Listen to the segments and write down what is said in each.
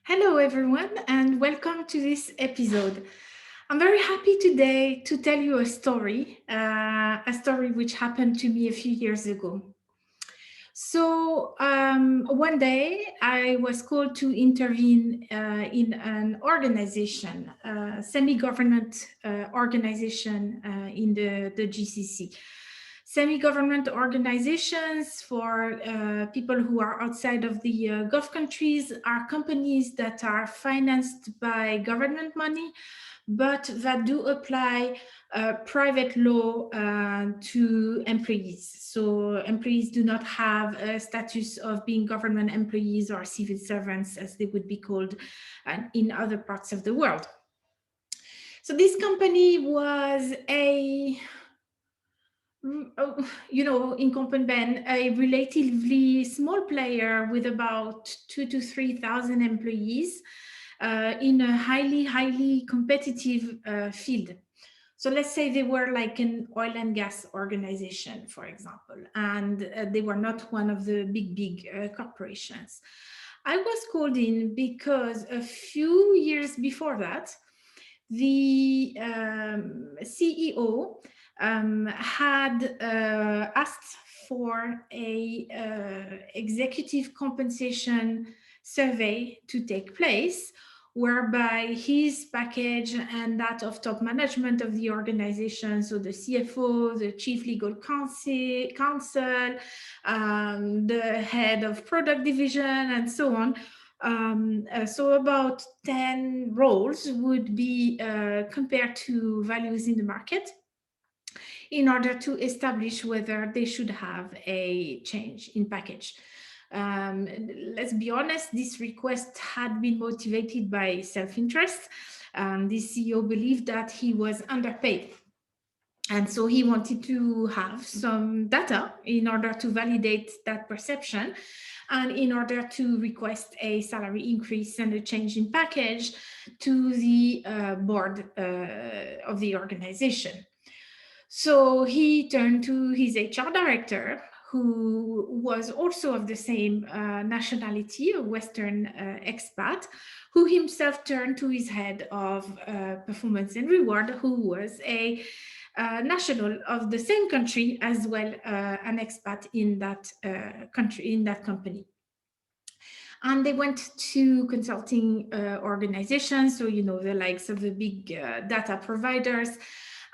Hello, everyone, and welcome to this episode. I'm very happy today to tell you a story which happened to me a few years ago. One day I was called to intervene in an organization, semi-government organization in the GCC. Semi-government organizations for people who are outside of the Gulf countries are companies that are financed by government money, but that do apply private law to employees. So employees do not have a status of being government employees or civil servants, as they would be called in other parts of the world. So this company was incumbent Ben, a relatively small player with about 2 to 3 thousand employees in a highly competitive field. So let's say they were like an oil and gas organization, for example, and they were not one of the big corporations. I was called in because a few years before that, the CEO had asked for a executive compensation survey to take place, whereby his package and that of top management of the organization, so the CFO, the chief legal counsel, the head of product division, and so on. So about 10 roles would be compared to values in the market in order to establish whether they should have a change in package. Let's be honest, this request had been motivated by self-interest. The CEO believed that he was underpaid. And so he wanted to have some data in order to validate that perception and in order to request a salary increase and a change in package to the board of the organization. So he turned to his HR director, who was also of the same nationality, a Western expat, who himself turned to his head of performance and reward, who was a national of the same country as well, an expat in that country, in that company. And they went to consulting organizations, so the likes of the big data providers,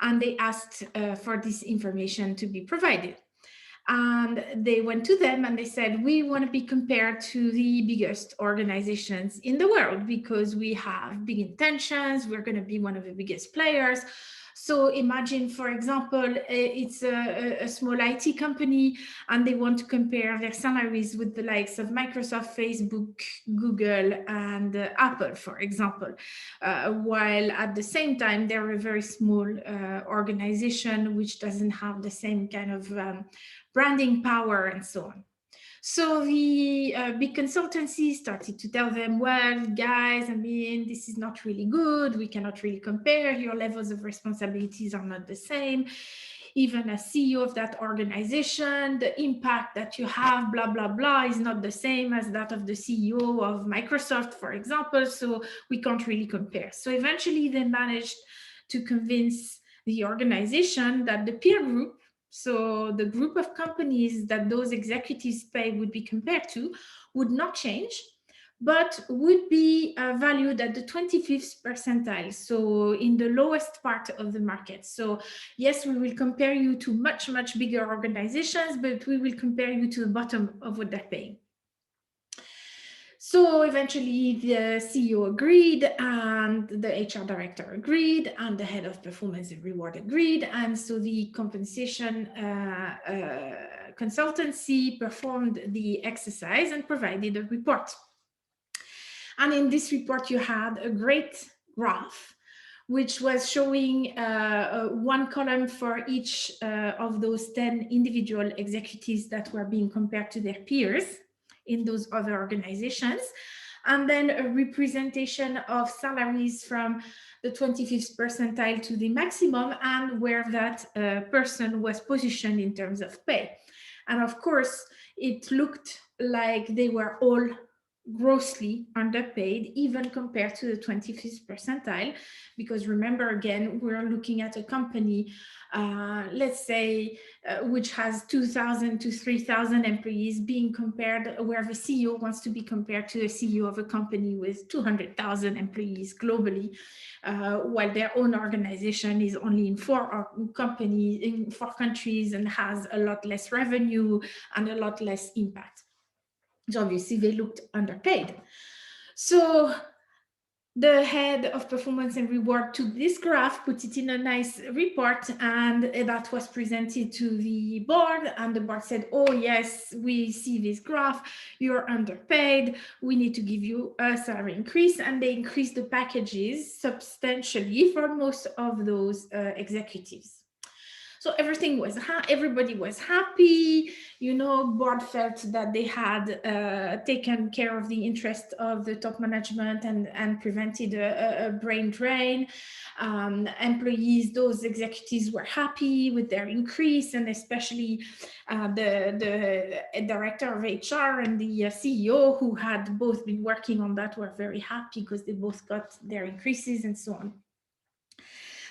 and they asked for this information to be provided. And they went to them and they said, we want to be compared to the biggest organizations in the world because we have big intentions. We're going to be one of the biggest players. So imagine, for example, it's a small IT company and they want to compare their salaries with the likes of Microsoft, Facebook, Google, and Apple, for example, while at the same time, they're a very small organization which doesn't have the same kind of branding power and so on. So the big consultancy started to tell them, well, guys, I mean, this is not really good. We cannot really compare. Your levels of responsibilities are not the same. Even as CEO of that organization, the impact that you have, blah, blah, blah, is not the same as that of the CEO of Microsoft, for example. So we can't really compare. So eventually they managed to convince the organization that the peer group, so the group of companies that those executives pay would be compared to, would not change, but would be valued at the 25th percentile, so in the lowest part of the market. So yes, we will compare you to much bigger organizations, but we will compare you to the bottom of what they're paying. So eventually the CEO agreed and the HR director agreed and the head of performance and reward agreed. And so the compensation consultancy performed the exercise and provided a report. And in this report, you had a great graph which was showing one column for each of those 10 individual executives that were being compared to their peers in those other organizations, and then a representation of salaries from the 25th percentile to the maximum and where that person was positioned in terms of pay. And of course, it looked like they were all grossly underpaid, even compared to the 25th percentile, because remember, again, we're looking at a company, let's say, which has 2,000 to 3,000 employees, being compared, where the CEO wants to be compared to the CEO of a company with 200,000 employees globally, while their own organization is only in four countries and has a lot less revenue and a lot less impact. So obviously they looked underpaid. So the head of performance and reward took this graph, put it in a nice report, and that was presented to the board, and the board said, oh yes, we see this graph, you're underpaid, we need to give you a salary increase. And they increased the packages substantially for most of those executives. So everybody was happy, you know. Board felt that they had taken care of the interest of the top management and prevented a brain drain. Employees, those executives were happy with their increase, and especially the director of HR and the CEO, who had both been working on that, were very happy because they both got their increases and so on.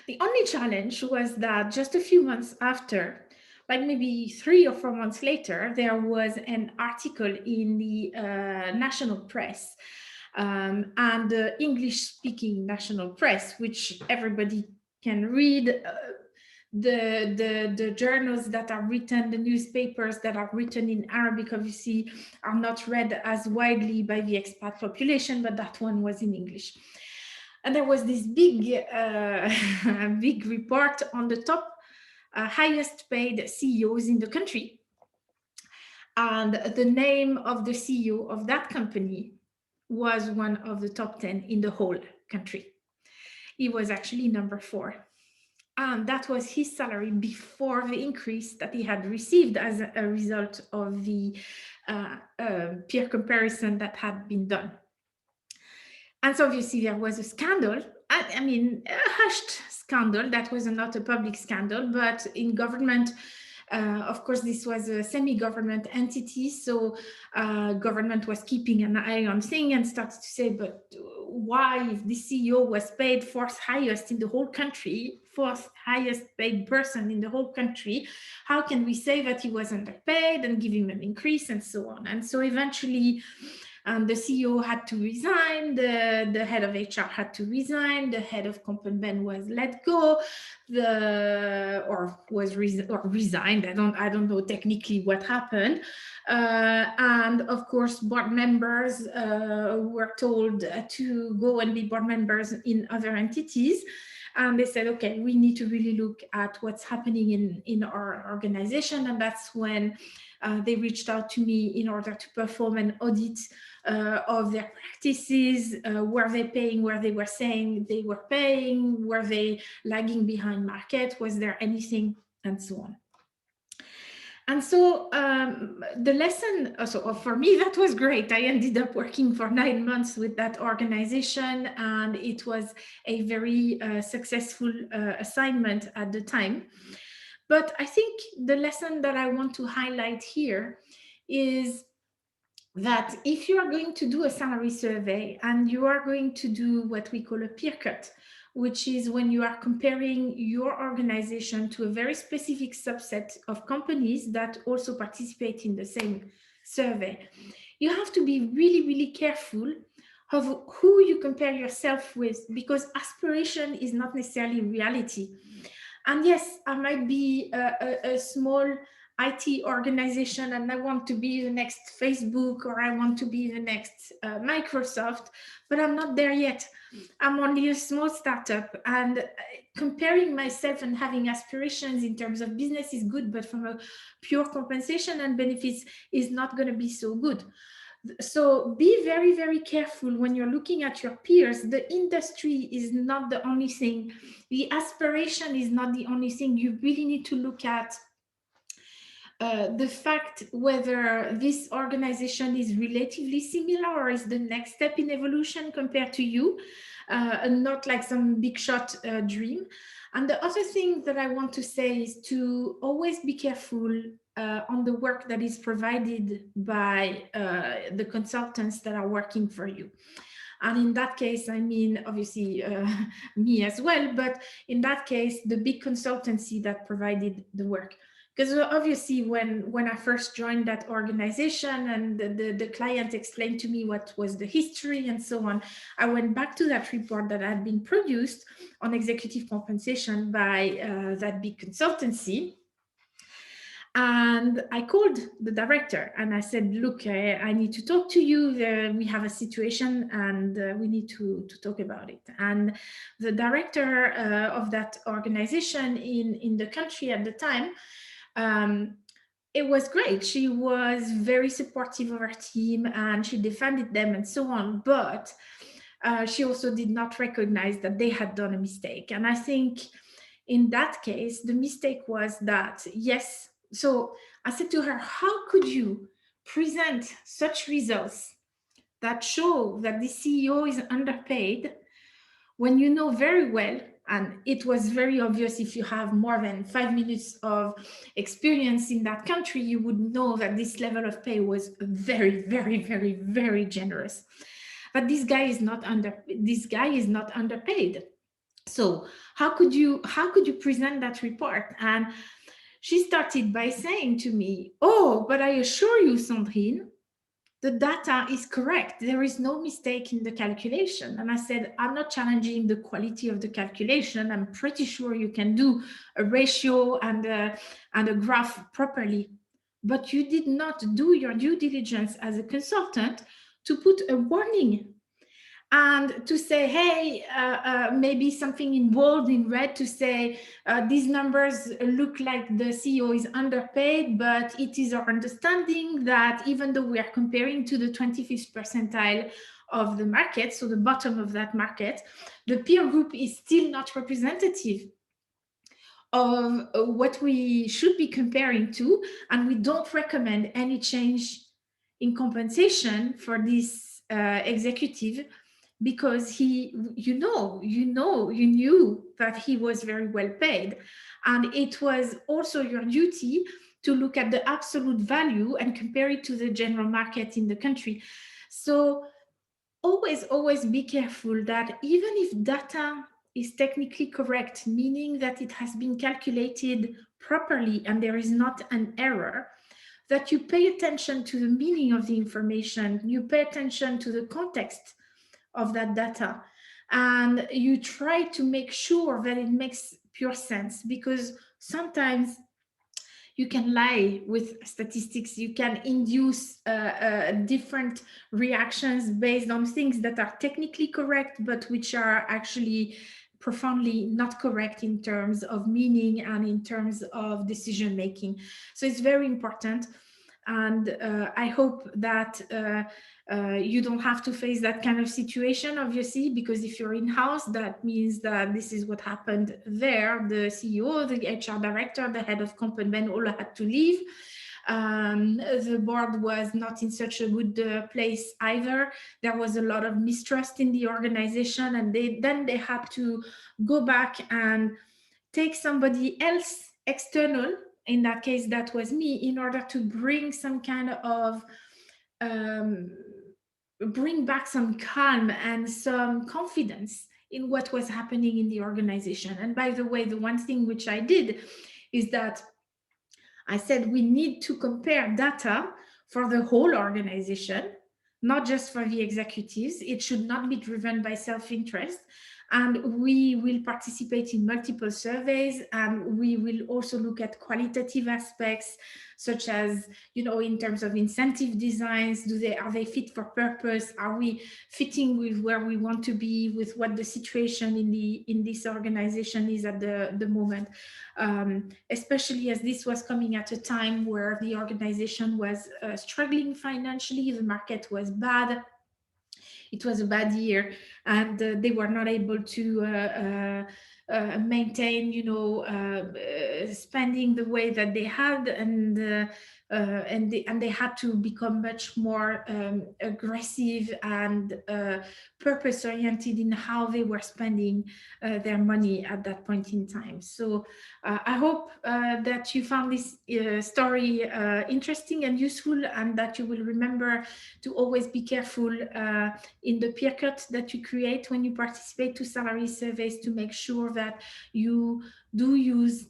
The only challenge was that just a few months after, like maybe 3 or 4 months later, there was an article in the national press, and the English-speaking national press, which everybody can read. The journals that are written, the newspapers that are written in Arabic, obviously, are not read as widely by the expat population, but that one was in English. And there was this big, big report on the top highest paid CEOs in the country. And the name of the CEO of that company was one of the top 10 in the whole country. He was actually number 4. And that was his salary before the increase that he had received as a result of the peer comparison that had been done. And so obviously there was a scandal. I mean, a hushed scandal. That was not a public scandal, but in government, of course, this was a semi-government entity. So government was keeping an eye on things and started to say, but why, if the CEO was paid 4th highest in the whole country, 4th highest paid person in the whole country, how can we say that he was underpaid and give him an increase and so on? And so eventually, the CEO had to resign, the head of HR had to resign, the head of Comp and Ben was let go, resigned. I don't know technically what happened. And of course, board members were told to go and be board members in other entities. And they said, okay, we need to really look at what's happening in our organization. And that's when they reached out to me in order to perform an audit of their practices. Were they paying where they were saying they were paying? Were they lagging behind market? Was there anything? And so on. And so the lesson, so for me, that was great. I ended up working for 9 months with that organization, and it was a very successful assignment at the time. But I think the lesson that I want to highlight here is that if you are going to do a salary survey and you are going to do what we call a peer cut, which is when you are comparing your organization to a very specific subset of companies that also participate in the same survey, you have to be really, really careful of who you compare yourself with, because aspiration is not necessarily reality. And yes, I might be a small IT organization and I want to be the next Facebook, or I want to be the next Microsoft, but I'm not there yet. I'm only a small startup, and comparing myself and having aspirations in terms of business is good, but from a pure compensation and benefits is not going to be so good. So be very, very careful when you're looking at your peers. The industry is not the only thing. The aspiration is not the only thing. You really need to look at the fact whether this organization is relatively similar or is the next step in evolution compared to you, and not like some big shot dream. And the other thing that I want to say is to always be careful on the work that is provided by the consultants that are working for you. And in that case, I mean, obviously me as well, but in that case, the big consultancy that provided the work. Because obviously when I first joined that organization and the client explained to me what was the history and so on, I went back to that report that had been produced on executive compensation by that big consultancy. And I called the director and I said, look, I need to talk to you. We have a situation and we need to talk about it. And the director of that organization in the country at the time, it was great. She was very supportive of her team and she defended them and so on. But she also did not recognize that they had done a mistake. And I think in that case, the mistake was that, yes, so I said to her, how could you present such results that show that the CEO is underpaid when you know very well, and it was very obvious if you have more than 5 minutes of experience in that country, you would know that this level of pay was very, very, very, very generous. But this guy is not underpaid. So how could you present that report? And she started by saying to me, oh, but I assure you, Sandrine, the data is correct. There is no mistake in the calculation. And I said, I'm not challenging the quality of the calculation. I'm pretty sure you can do a ratio and a graph properly. But you did not do your due diligence as a consultant to put a warning and to say, hey, maybe something in bold, in red, to say these numbers look like the CEO is underpaid, but it is our understanding that even though we are comparing to the 25th percentile of the market, so the bottom of that market, the peer group is still not representative of what we should be comparing to, and we don't recommend any change in compensation for this executive, because you knew that he was very well paid. And it was also your duty to look at the absolute value and compare it to the general market in the country. So always be careful that even if data is technically correct, meaning that it has been calculated properly and there is not an error, that you pay attention to the meaning of the information, you pay attention to the context of that data, and you try to make sure that it makes pure sense, because sometimes you can lie with statistics, you can induce different reactions based on things that are technically correct, but which are actually profoundly not correct in terms of meaning and in terms of decision making. So it's very important. And I hope that you don't have to face that kind of situation, obviously, because if you're in-house, that means that this is what happened there. The CEO, the HR director, the head of comp and ben all had to leave. The board was not in such a good place either. There was a lot of mistrust in the organization, and then they had to go back and take somebody else external. In that case, that was me, in order to bring some kind of bring back some calm and some confidence in what was happening in the organization. And by the way, the one thing which I did is that I said we need to compare data for the whole organization, not just for the executives. It should not be driven by self-interest. And we will participate in multiple surveys, and we will also look at qualitative aspects, such as, in terms of incentive designs, are they fit for purpose? Are we fitting with where we want to be, with what the situation in this organization is at the moment? Especially as this was coming at a time where the organization was struggling financially, the market was bad. It was a bad year, and they were not able to maintain, spending the way that they had, and and they had to become much more aggressive and purpose-oriented in how they were spending their money at that point in time. So I hope that you found this story interesting and useful, and that you will remember to always be careful in the peer cut that you create when you participate to salary surveys, to make sure that you do use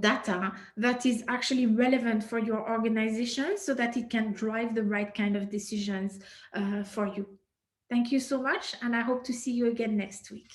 data that is actually relevant for your organization, so that it can drive the right kind of decisions for you. Thank you so much, and I hope to see you again next week.